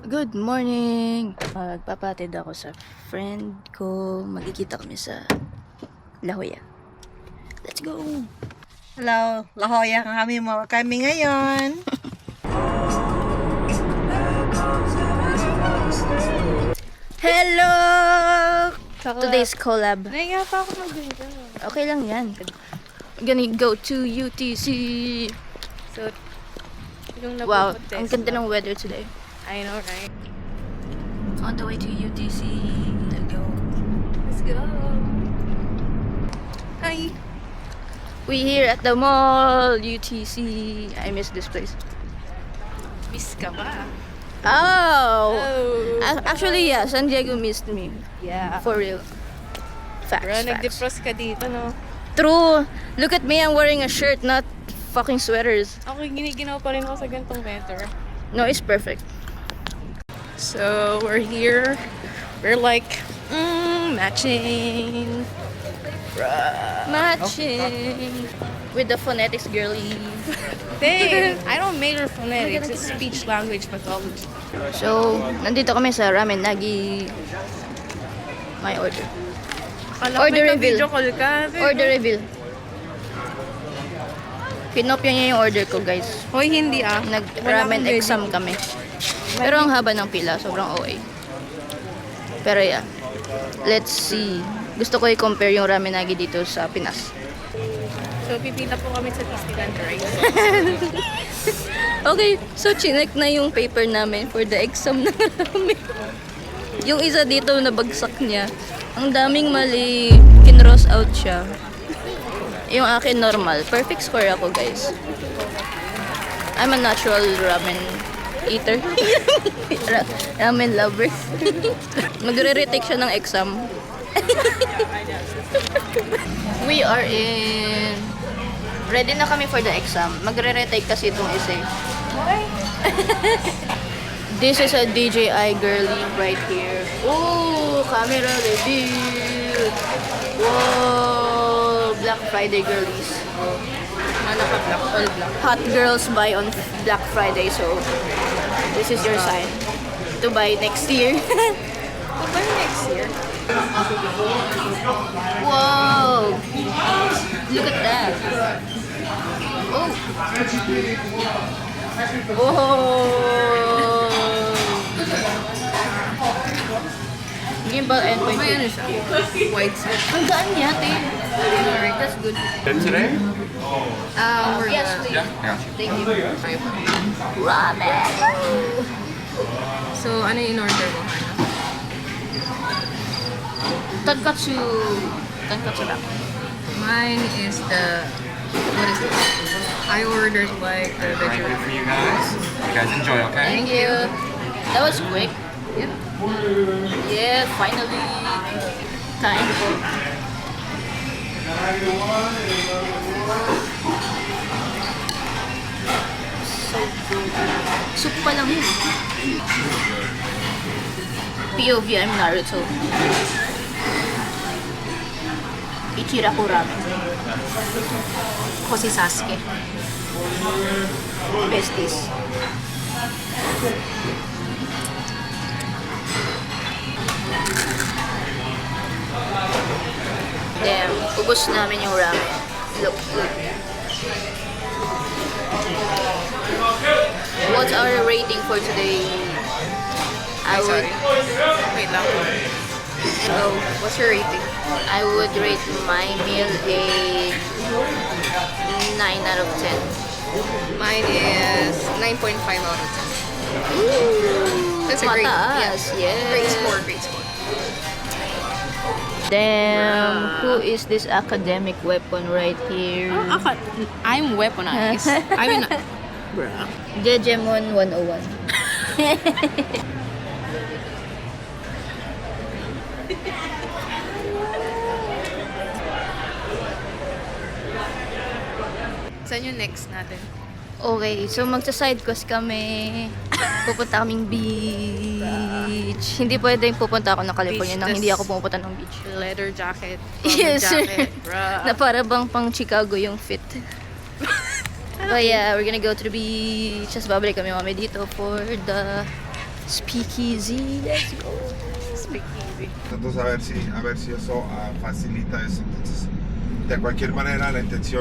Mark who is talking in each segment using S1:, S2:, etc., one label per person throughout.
S1: Good morning! Magpapatid ako sa friend ko. Magkikita kami sa La Jolla. Let's go!
S2: Hello, La Jolla kami ngayon.
S1: Hello! Today's collab.
S2: Naiya pa ako mag-video.
S1: Okay lang yan. We're gonna go to UTC.
S2: So, yung
S1: Wow, ang ganda ng weather today.
S2: I know, right?
S1: On the way to UTC. Let's go.
S2: Let's go. Hi.
S1: We here at the mall, UTC. I miss this place.
S2: Miss ka ba?
S1: Oh!
S2: Oh.
S1: Actually, yeah, San Diego missed me.
S2: Yeah.
S1: For real. Facts,
S2: Bro,
S1: facts.
S2: nag-defrost ka dito, no?
S1: True. Look at me, I'm wearing a shirt, not fucking sweaters.
S2: Ako, giniginaw pa rin ako sa gantong weather.
S1: No, it's perfect.
S2: So, we're here. We're like, matching.
S1: Matching with the phonetics girly.
S2: Dang, I don't major phonetics. It's speech language pathology.
S1: So, nandito kami sa Ramen Nagi. My order. Order reveal.
S2: Video call ka.
S1: Order reveal. Pinopya niya yung order ko, guys.
S2: Hoy, hindi ah.
S1: Nag-ramen exam kami. Pero ang haba ng pila, sobrang OA. Pero yeah, let's see. Gusto ko i-compare yung Ramen Nagi dito sa Pinas.
S2: So, pipila po kami sa Disneyland Rice.
S1: Okay, so chinek na yung paper namin for the exam na namin. Yung isa dito nabagsak niya. Ang daming mali, kinross out siya. Yung akin normal. Perfect score ako, guys. I'm a natural ramen eater. Ramen lover. Magre-retake siya ng exam. We are in... Ready na kami for the exam. Magre-retake kasi itong essay. This is a DJI girly right here. Ooh, camera reveal. Whoa, Black Friday girlies.
S2: Naka-black, all black.
S1: Hot girls buy on Black Friday, so this is your sign to buy next year.
S2: Ba next year?
S1: Whoa! Look at that. Oh. Oh. Gimbal endpoint.
S2: May ano siya? White set.
S1: Ang gaan niya, te. Alright, that's good.
S3: And today?
S2: We're
S1: Yes,
S2: gonna
S1: please.
S3: Yeah.
S1: Thank you.
S2: try po.
S1: Ramen.
S2: So, ano yung in-order mo, Hana?
S1: Tonkatsu. Tonkatsu ramen.
S2: Mine is the... What is this? I ordered like the
S3: Right here
S2: veggie.
S3: for you guys. You guys enjoy, okay?
S1: Thank you. That was quick.
S2: Yeah.
S1: Yeah, finally. Time for... So good. Soup pa lang yun. POV, I'm Naruto. Ichiraku ramen. Ako si Sasuke. Besties. Damn, ubos namin yung ramen. Look, look. What's our rating for today? I would,
S2: Wait lang.
S1: so,
S2: What's your rating?
S1: I would rate my meal a 9 out of 10.
S2: Mine is 9.5 out of 10. That's a great,
S1: Mataas, yes.
S2: great score, great score.
S1: Damn, who is this academic weapon right here?
S2: I'm weaponized. I mean, bruh.
S1: Jejemon 101.
S2: Saan yung next natin?
S1: Okay, so magsa-side quest kami. Pupunta kaming beach. Hindi pwedeng pupunta ako ng California
S2: Beach,
S1: nang
S2: tas-
S1: hindi ako pupunta ng beach.
S2: Leather jacket.
S1: Yes, sir.
S2: jacket, bruh.
S1: Na para bang pang Chicago yung fit. But yeah, we're gonna go to the beach. Tapos babalik kami mami dito for the Speakeasy. Let's go.
S2: Speakeasy.
S4: Entonces a ver si eso facilita eso. Entonces, de cualquier manera, la intención.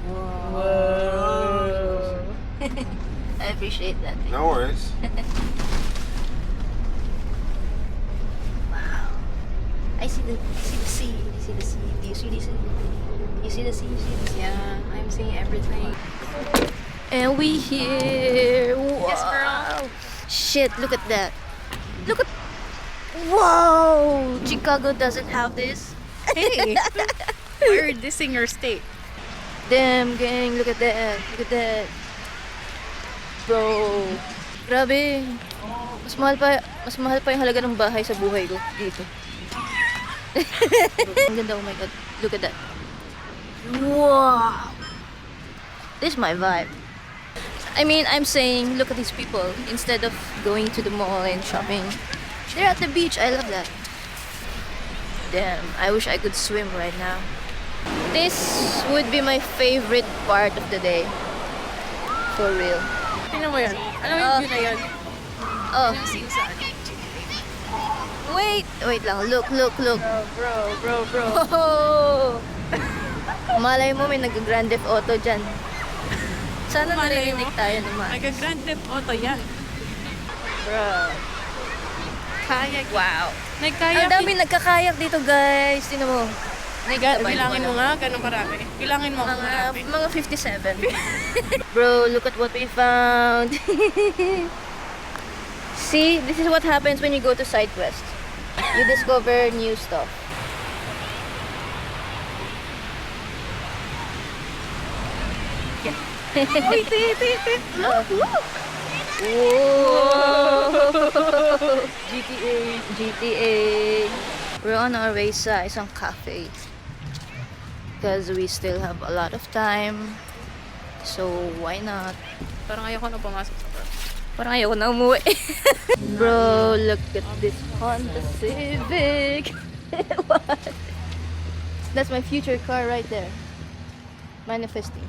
S1: Whoa. I appreciate that.
S4: No worries.
S1: Wow. I see the sea. I see the sea. Do you see the sea? You see the sea? You see the sea?
S2: Yeah, I'm seeing everything.
S1: And we here. Wow.
S2: Yes, girl.
S1: Shit, look at that. Look at. Whoa! Chicago doesn't have this.
S2: Hey, why are you dissing your state?
S1: Damn, gang, look at that. Look at that. Bro. Grabe. Mas mahal pa yung halaga ng bahay sa buhay ko dito. Ang ganda, oh my god. Look at that. Wow. This is my vibe. I mean, I'm saying, look at these people. Instead of going to the mall and shopping, they're at the beach. I love that. Damn, I wish I could swim right now. This would be my favorite part of the day. For real.
S2: Tingnan mo yan. Alam mo yung view na yan?
S1: Oh, wait lang. Look.
S2: Bro.
S1: Oh! Malay mo may nag-Grand Theft Auto dyan. Sana
S2: Malay mo.
S1: narinig tayo naman.
S2: Nag-Grand Theft Auto yan.
S1: Bro.
S2: Kayak.
S1: Wow.
S2: Nagkayak.
S1: Ang dami nagkakayak dito, guys. Tingnan mo.
S2: Bilangin mo nga, ganun karami. Bilangin mo kung marami.
S1: Mga 57. Bro, look at what we found. See, this is what happens when you go to SideQuest. You discover new stuff. Whoa! GTA. We're on our way sa isang cafe. Because we still have a lot of time. So, why not?
S2: Parang ayoko na pumasok sa bar.
S1: Parang ayoko na umuwi. Bro, look at this Honda Civic. What? That's my future car right there. Manifesting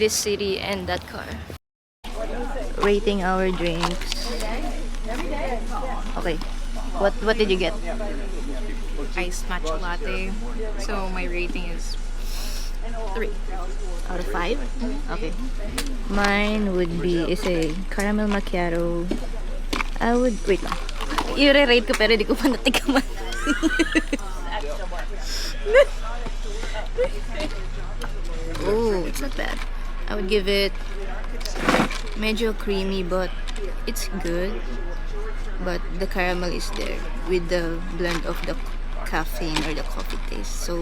S1: this city and that car. Rating our drinks. Okay. What did you get?
S2: Iced matcha latte. So my rating is 3.
S1: Out of 5? Okay. Mine would be is a caramel macchiato. I would wait lang. I-rate ko pero di ko pa natikaman. Oh, it's not bad. I would give it medyo creamy but it's good. But the caramel is there with the blend of the caffeine or the coffee taste. So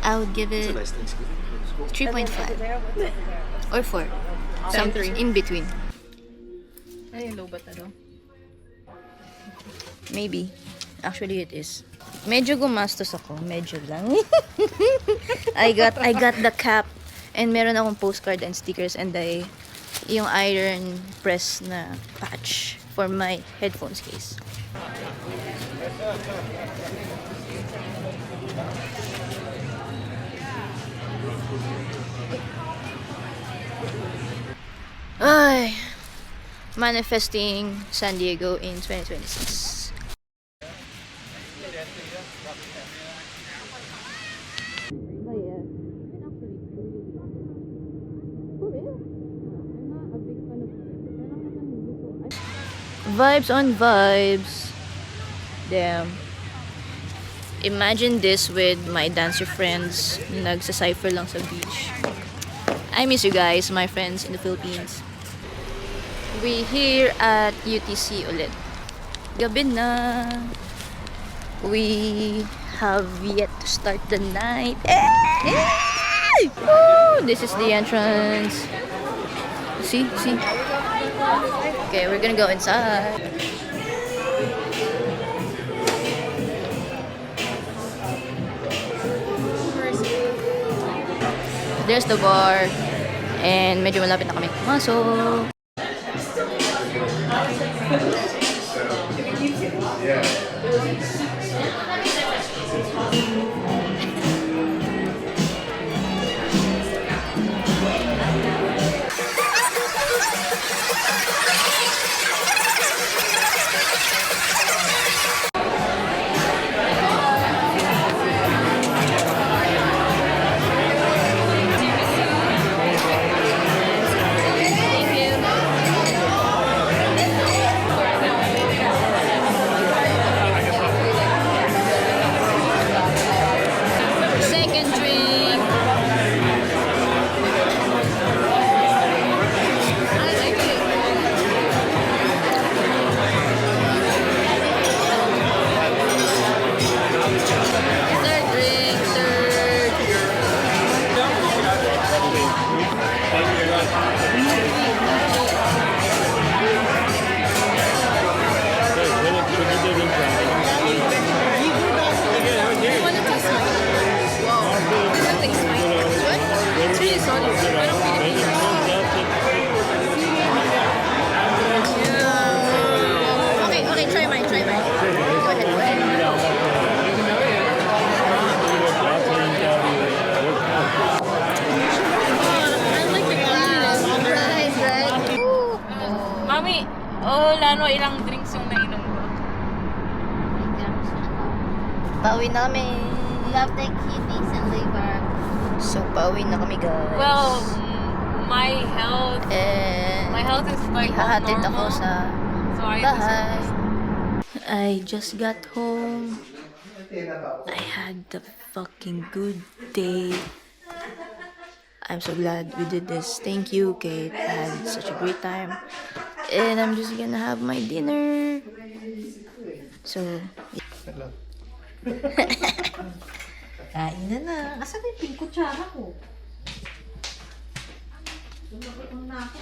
S1: I would give it 3.5 or 4. Something in between.
S2: Ay, low ba ito?
S1: Maybe. Actually, it is. Medyo gumastos ako. Medyo lang. I got the cap. And meron akong postcard and stickers and yung iron press na patch for my headphones case. Ay, manifesting San Diego in 2026. Vibes on vibes. Damn. Imagine this with my dancer friends nagsa-cypher lang sa beach. I miss you guys, my friends in the Philippines. We here at UTC ulit. Gabi na. We have yet to start the night. Hey! Woo! This is the entrance. See? Okay, we're gonna go inside. There's the bar. And medyo malapit na kami pumasok.
S2: Oh, Lano, ilang drinks yung nainom mo?
S1: Pauwi na kami.
S5: Love the kidneys and liver.
S1: So, pauwi na kami, guys.
S2: Well, my health is like
S1: ihahatid ako
S2: normal.
S1: sa
S2: So I have to
S1: bahay. I just got home. I had a fucking good day. I'm so glad we did this. Thank you, Kate. I had such a great time. And I'm just gonna have my dinner. So,
S5: Kain na. Asan yung pink kutsara ko? Lumakot na ako.